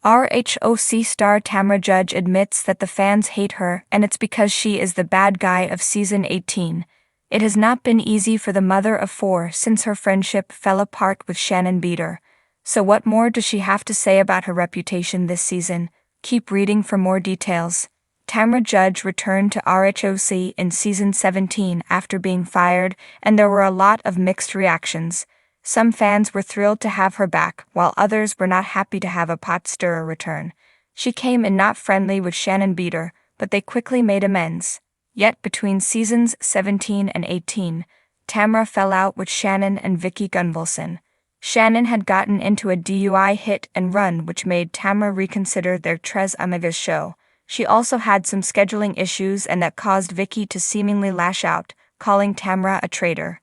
RHOC star Tamra Judge admits that the fans hate her and it's because she is the bad guy of season 18. It has not been easy for the mother of four since her friendship fell apart with Shannon Beater. So what more does she have to say about her reputation this season? Keep reading for more details. Tamra Judge returned to RHOC in season 17 after being fired, and there were a lot of mixed reactions. Some fans were thrilled to have her back, while others were not happy to have a pot-stirrer return. She came in not friendly with Shannon Beater, but they quickly made amends. Yet between seasons 17 and 18, Tamra fell out with Shannon and Vicki Gunvalson. Shannon had gotten into a DUI hit and run which made Tamra reconsider their Tres Amigas show. She also had some scheduling issues and that caused Vicki to seemingly lash out, calling Tamra a traitor.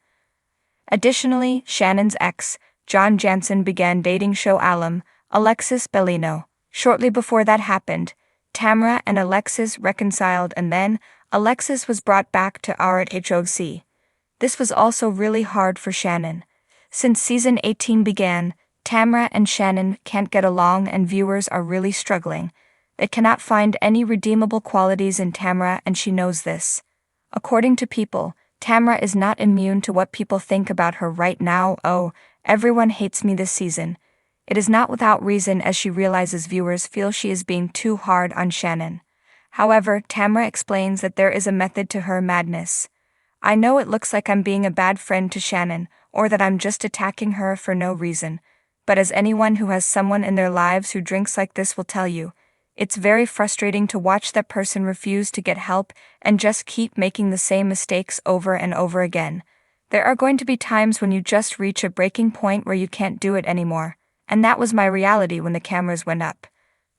Additionally, Shannon's ex, John Jansen, began dating show alum, Alexis Bellino. Shortly before that happened, Tamra and Alexis reconciled and then, Alexis was brought back to RHOC. This was also really hard for Shannon. Since season 18 began, Tamra and Shannon can't get along and viewers are really struggling. They cannot find any redeemable qualities in Tamra and she knows this. According to People, Tamra is not immune to what people think about her right now. Oh, everyone hates me this season. It is not without reason as she realizes viewers feel she is being too hard on Shannon. However, Tamra explains that there is a method to her madness. I know it looks like I'm being a bad friend to Shannon, or that I'm just attacking her for no reason. But as anyone who has someone in their lives who drinks like this will tell you, it's very frustrating to watch that person refuse to get help and just keep making the same mistakes over and over again. There are going to be times when you just reach a breaking point where you can't do it anymore, and that was my reality when the cameras went up.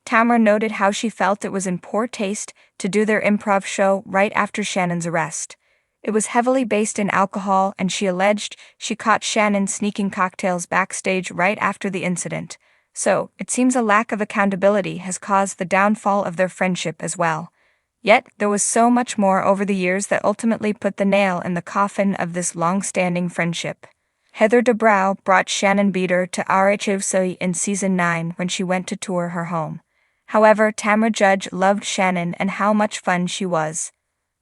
Tamra noted how she felt it was in poor taste to do their improv show right after Shannon's arrest. It was heavily based in alcohol and she alleged she caught Shannon sneaking cocktails backstage right after the incident. So, it seems a lack of accountability has caused the downfall of their friendship as well. Yet, there was so much more over the years that ultimately put the nail in the coffin of this long-standing friendship. Heather Dubrow brought Shannon Beater to RHOC in season 9 when she went to tour her home. However, Tamra Judge loved Shannon and how much fun she was.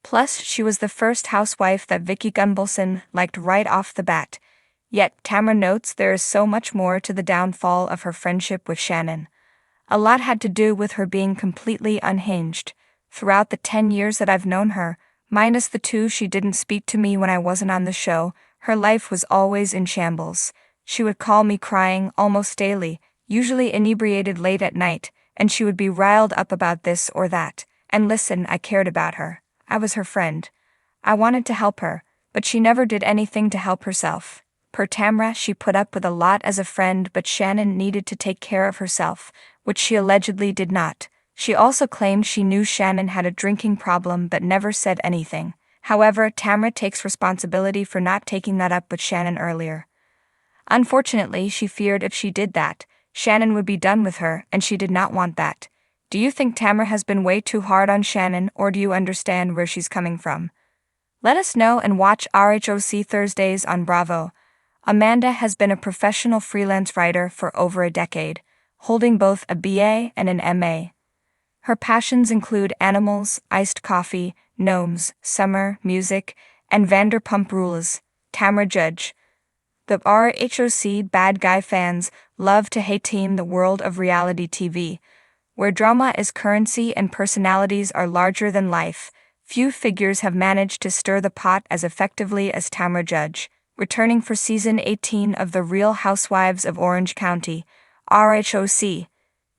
Plus, she was the first housewife that Vicki Gunvalson liked right off the bat. Yet, Tamra notes there is so much more to the downfall of her friendship with Shannon. A lot had to do with her being completely unhinged. Throughout the 10 years that I've known her, minus the 2 she didn't speak to me when I wasn't on the show, her life was always in shambles. She would call me crying almost daily, usually inebriated late at night, and she would be riled up about this or that. And listen, I cared about her. I was her friend. I wanted to help her, but she never did anything to help herself. Per Tamra, she put up with a lot as a friend, but Shannon needed to take care of herself, which she allegedly did not. She also claimed she knew Shannon had a drinking problem but never said anything. However, Tamra takes responsibility for not taking that up with Shannon earlier. Unfortunately, she feared if she did that, Shannon would be done with her, and she did not want that. Do you think Tamra has been way too hard on Shannon, or do you understand where she's coming from? Let us know and watch RHOC Thursdays on Bravo. Amanda has been a professional freelance writer for over a decade, holding both a BA and an MA. Her passions include animals, iced coffee, gnomes, summer, music, and Vanderpump Rules. Tamra Judge. The RHOC bad guy fans love to hate team the world of reality TV, where drama is currency and personalities are larger than life. Few figures have managed to stir the pot as effectively as Tamra Judge. Returning for season 18 of The Real Housewives of Orange County, RHOC,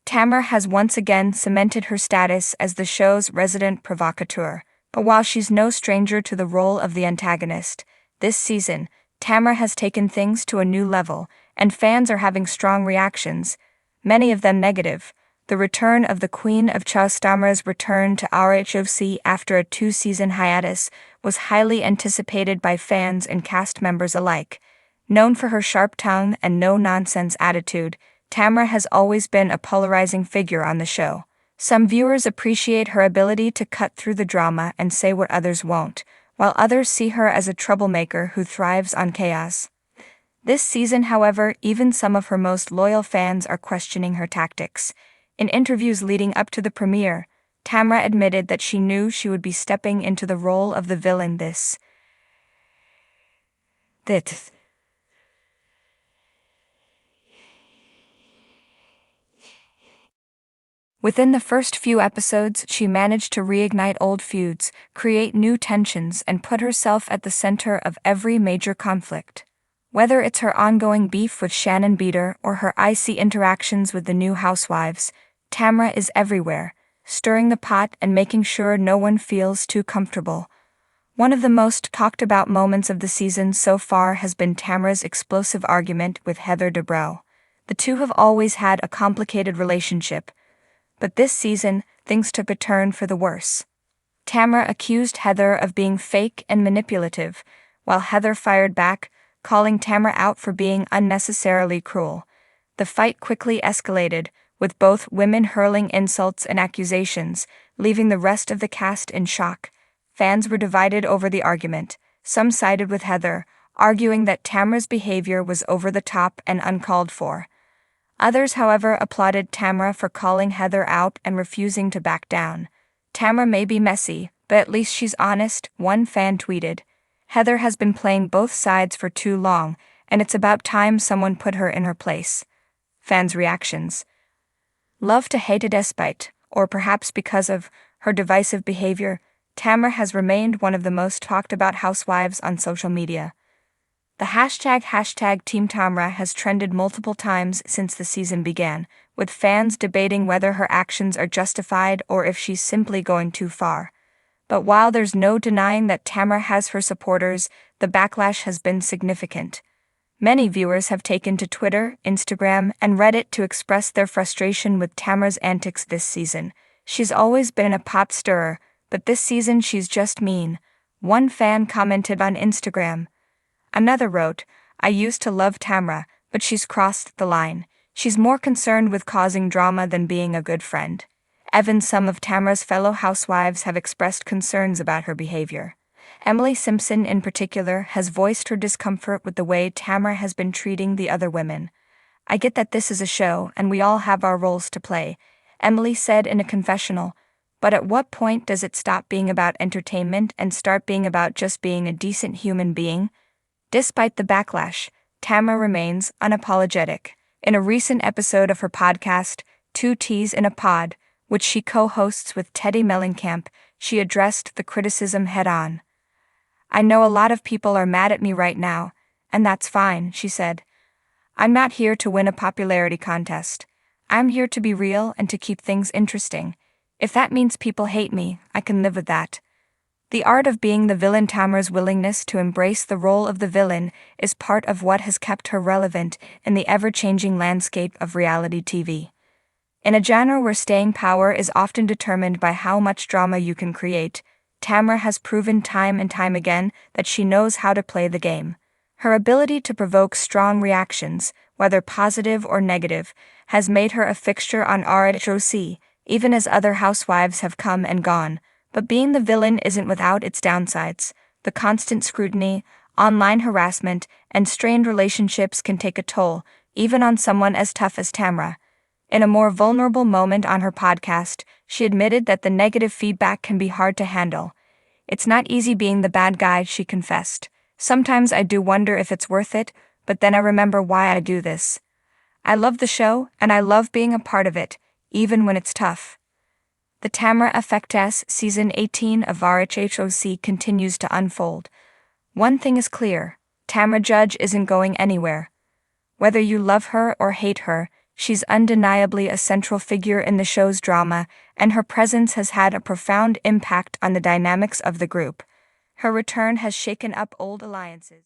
Tamra has once again cemented her status as the show's resident provocateur. But while she's no stranger to the role of the antagonist, this season, Tamra has taken things to a new level, and fans are having strong reactions, many of them negative. The return of the Queen of Chaos. Tamra's return to RHOC after a 2-season hiatus was highly anticipated by fans and cast members alike. Known for her sharp tongue and no-nonsense attitude, Tamra has always been a polarizing figure on the show. Some viewers appreciate her ability to cut through the drama and say what others won't, while others see her as a troublemaker who thrives on chaos. This season, however, even some of her most loyal fans are questioning her tactics. In interviews leading up to the premiere, Tamra admitted that she knew she would be stepping into the role of the villain this. Within the first few episodes, she managed to reignite old feuds, create new tensions, and put herself at the center of every major conflict. Whether it's her ongoing beef with Shannon Beater or her icy interactions with the new housewives, Tamra is everywhere, stirring the pot and making sure no one feels too comfortable. One of the most talked about moments of the season so far has been Tamra's explosive argument with Heather Dubrow. The two have always had a complicated relationship, but this season, things took a turn for the worse. Tamra accused Heather of being fake and manipulative, while Heather fired back, calling Tamra out for being unnecessarily cruel. The fight quickly escalated, with both women hurling insults and accusations, leaving the rest of the cast in shock. Fans were divided over the argument. Some sided with Heather, arguing that Tamra's behavior was over the top and uncalled for. Others, however, applauded Tamra for calling Heather out and refusing to back down. Tamra may be messy, but at least she's honest, one fan tweeted. Heather has been playing both sides for too long, and it's about time someone put her in her place. Fans' reactions. Love to hate it despite, or perhaps because of, her divisive behavior, Tamra has remained one of the most talked about housewives on social media. The hashtag Team Tamra has trended multiple times since the season began, with fans debating whether her actions are justified or if she's simply going too far. But while there's no denying that Tamra has her supporters, the backlash has been significant. Many viewers have taken to Twitter, Instagram, and Reddit to express their frustration with Tamra's antics this season. She's always been a pot stirrer, but this season she's just mean. One fan commented on Instagram. Another wrote, "I used to love Tamra, but she's crossed the line. She's more concerned with causing drama than being a good friend." Even some of Tamra's fellow housewives have expressed concerns about her behavior. Emily Simpson, in particular, has voiced her discomfort with the way Tamra has been treating the other women. "I get that this is a show, and we all have our roles to play," Emily said in a confessional, "but at what point does it stop being about entertainment and start being about just being a decent human being?" Despite the backlash, Tamra remains unapologetic. In a recent episode of her podcast, Two Teas in a Pod, which she co-hosts with Teddy Mellencamp, she addressed the criticism head-on. "I know a lot of people are mad at me right now, and that's fine," she said. "I'm not here to win a popularity contest. I'm here to be real and to keep things interesting. If that means people hate me, I can live with that." The art of being the villain. Tamra's willingness to embrace the role of the villain is part of what has kept her relevant in the ever-changing landscape of reality TV. In a genre where staying power is often determined by how much drama you can create, Tamra has proven time and time again that she knows how to play the game. Her ability to provoke strong reactions, whether positive or negative, has made her a fixture on RHOC, even as other housewives have come and gone. But being the villain isn't without its downsides. The constant scrutiny, online harassment, and strained relationships can take a toll, even on someone as tough as Tamra. In a more vulnerable moment on her podcast, she admitted that the negative feedback can be hard to handle. "It's not easy being the bad guy," she confessed. "Sometimes I do wonder if it's worth it, but then I remember why I do this. I love the show, and I love being a part of it, even when it's tough." The Tamra Effect Season 18 of RHOC continues to unfold. One thing is clear, Tamra Judge isn't going anywhere. Whether you love her or hate her, she's undeniably a central figure in the show's drama, and her presence has had a profound impact on the dynamics of the group. Her return has shaken up old alliances.